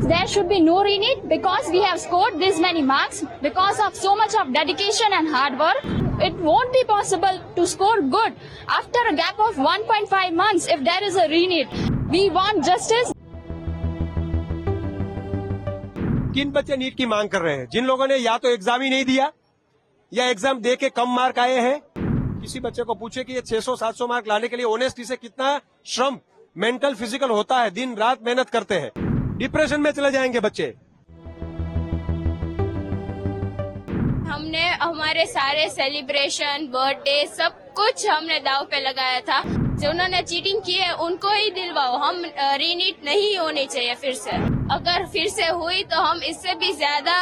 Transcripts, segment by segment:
there should be no re-NEET because we have scored this many marks because of so much of dedication and hard work. It won't be possible to score good after a gap of 1.5 months if there is a re-NEET. We want justice. किन बच्चे NEET की मांग कर रहे हैं? जिन लोगों ने या तो एग्जाम ही नहीं दिया या एग्जाम दे के कम मार्क आए हैं। किसी बच्चे को पूछे कि ये 600-700 मार्क लाने के लिए ऑनेस्टी से कितना श्रम मेंटल फिजिकल होता है, दिन रात मेहनत करते हैं, डिप्रेशन में चले जाएंगे बच्चे। हमने हमारे सारे सेलिब्रेशन, बर्थडे सब कुछ हमने दाव पे लगाया था। जो उन्होंने चीटिंग की है उनको ही दिलवाओ। हम री-नीट नहीं होनी चाहिए फिर से। अगर फिर से हुई तो हम इससे भी ज्यादा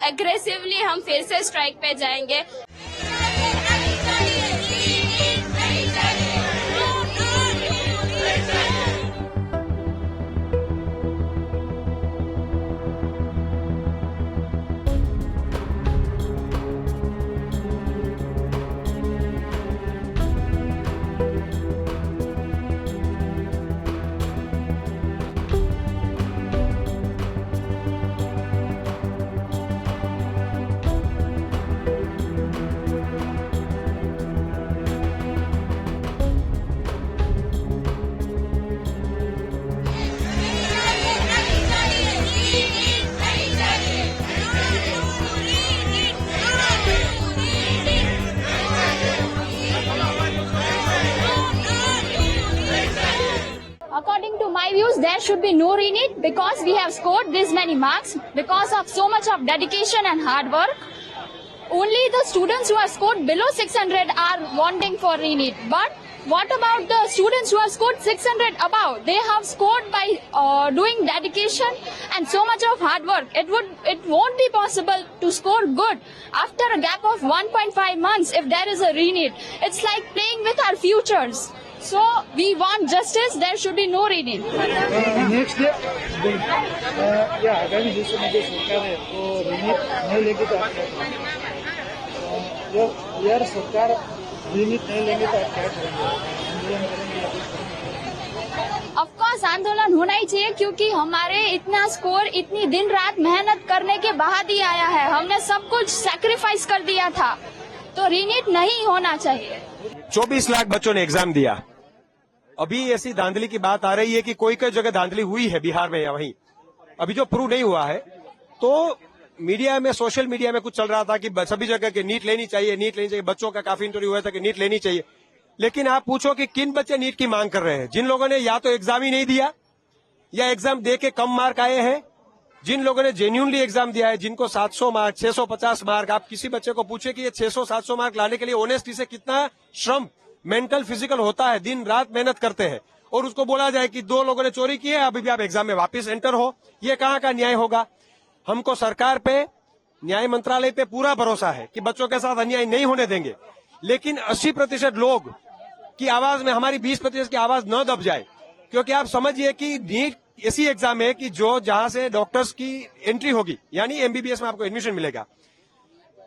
एग्रेसिवली हम फिर से स्ट्राइक पे जाएंगे। According to my views, there should be no re-NEET because we have scored this many marks because of so much of dedication and hard work. Only the students who have scored below 600 are wanting for re-NEET. But what about the students who have scored 600 above? They have scored by doing dedication and so much of hard work. It won't be possible to score good after a gap of 1.5 months if there is a re-NEET. It's like playing with our futures. So we want justice. There should be no re-NEET. Next या आगामी दिवसों में जो सरकार है वो री-नीट नहीं लेगी तो आप क्या करेंगे? यार सरकार री-नीट नहीं लेंगे तो आप क्या करेंगे? आंदोलन करेंगे या कुछ करेंगे? ऑफकोर्स आंदोलन होना ही चाहिए क्योंकि हमारे इतना स्कोर इतनी दिन रात मेहनत करने के बाद ही आया है। हमने सब कुछ सैक्रिफाइस कर दिया था, तो री-नीट नहीं होना चाहिए। 24 लाख बच्चों ने एग्जाम दिया। अभी ऐसी धांधली की बात आ रही है कि कोई जगह धांधली हुई है बिहार में या वहीं, अभी जो प्रूव नहीं हुआ है। तो मीडिया में, सोशल मीडिया में कुछ चल रहा था कि सभी जगह के नीट लेनी चाहिए, नीट लेनी चाहिए। बच्चों का काफी इंटरव्यू हुआ था कि नीट लेनी चाहिए। लेकिन आप पूछो कि किन बच्चे नीट की मांग कर रहे हैं? जिन लोगों ने या तो एग्जाम ही नहीं दिया या एग्जाम दे के कम मार्क आए हैं, जिन लोगों ने जेन्युइनली एग्जाम दिया है, जिनको 700 मार्क, 650 मार्क। आप किसी बच्चे को पूछे कि ये 600-700 मार्क लाने के लिए ऑनेस्टी से कितना श्रम मेंटल फिजिकल होता है, दिन रात मेहनत करते हैं, और उसको बोला जाए कि 2 लोगों ने चोरी की है, अभी भी आप एग्जाम में वापस एंटर हो। ये कहाँ का न्याय होगा? हमको सरकार पे, न्याय मंत्रालय पे पूरा भरोसा है कि बच्चों के साथ अन्याय नहीं होने देंगे। लेकिन 80% लोग की आवाज में हमारी 20% की आवाज न दब जाए, क्योंकि आप समझिए कि नीट ऐसी एग्जाम है कि जो जहां से डॉक्टर्स की एंट्री होगी, यानी एमबीबीएस में आपको एडमिशन मिलेगा।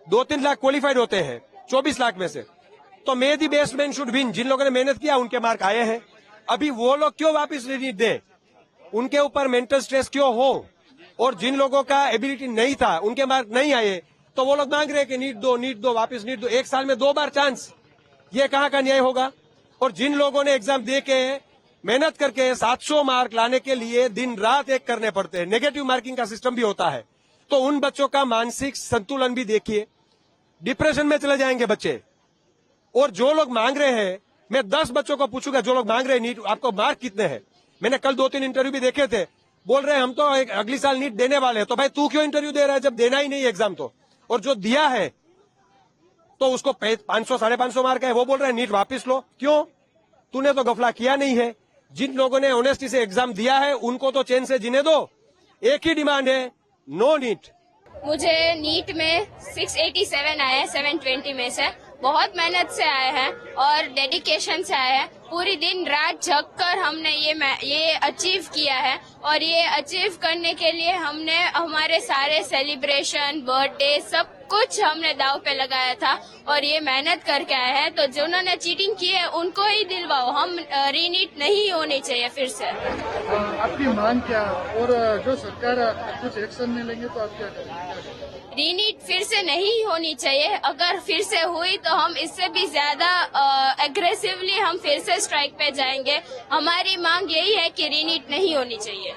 2-3 लाख क्वालिफाइड होते हैं 24 लाख में से। तो may the best man should win. जिन लोगों ने मेहनत किया उनके मार्क आए हैं। अभी वो लोग क्यों वापस नीट दे? उनके ऊपर मेंटल स्ट्रेस क्यों हो? और जिन लोगों का एबिलिटी नहीं था, उनके मार्क नहीं आए, तो वो लोग मांग रहे हैं कि नीट दो, वापस नीट दो। 1 साल में 2 बार चांस, ये कहाँ का न्याय होगा? और जिन लोगों ने एग्जाम दे के मेहनत करके 700 मार्क लाने के लिए दिन रात एक करने पड़ते हैं, नेगेटिव मार्किंग का सिस्टम भी होता है, तो उन बच्चों का मानसिक संतुलन भी देखिए, डिप्रेशन में चले जाएंगे बच्चे। और जो लोग मांग रहे हैं, मैं 10 बच्चों को पूछूंगा जो लोग मांग रहे हैं नीट, आपको मार्क कितने हैं? मैंने कल 2-3 इंटरव्यू भी देखे थे, बोल रहे हैं हम तो अगली साल नीट देने वाले हैं। तो भाई तू क्यों इंटरव्यू दे रहा है जब देना ही नहीं एग्जाम? तो और जो दिया है तो उसको 500-550 मार्क है, वो बोल रहे हैं नीट वापिस लो। क्यों? तूने तो गफला किया नहीं है। जिन लोगों ने ऑनेस्टी से एग्जाम दिया है उनको तो चैन से जीने दो। एक ही डिमांड है, नो नीट। मुझे नीट में 687 आए हैं 720 में से। बहुत मेहनत से आए हैं और डेडिकेशन से आए हैं। पूरी दिन रात जग कर हमने ये अचीव किया है, और ये अचीव करने के लिए हमने हमारे सारे सेलिब्रेशन, बर्थडे सब कुछ हमने दाव पे लगाया था और ये मेहनत करके आए हैं, तो जिन्होंने चीटिंग की है उनको ही दिलवाओ। हम रीनीट नहीं होनी चाहिए फिर से। आपकी मांग क्या, और जो सरकार कुछ एक्शन नहीं लेंगे तो आप क्या करेंगे? रीनीट फिर से नहीं होनी चाहिए। अगर फिर से हुई तो हम इससे भी ज्यादा एग्रेसिवली हम फिर से स्ट्राइक पे जाएंगे। हमारी मांग यही है कि रीनीट नहीं होनी चाहिए।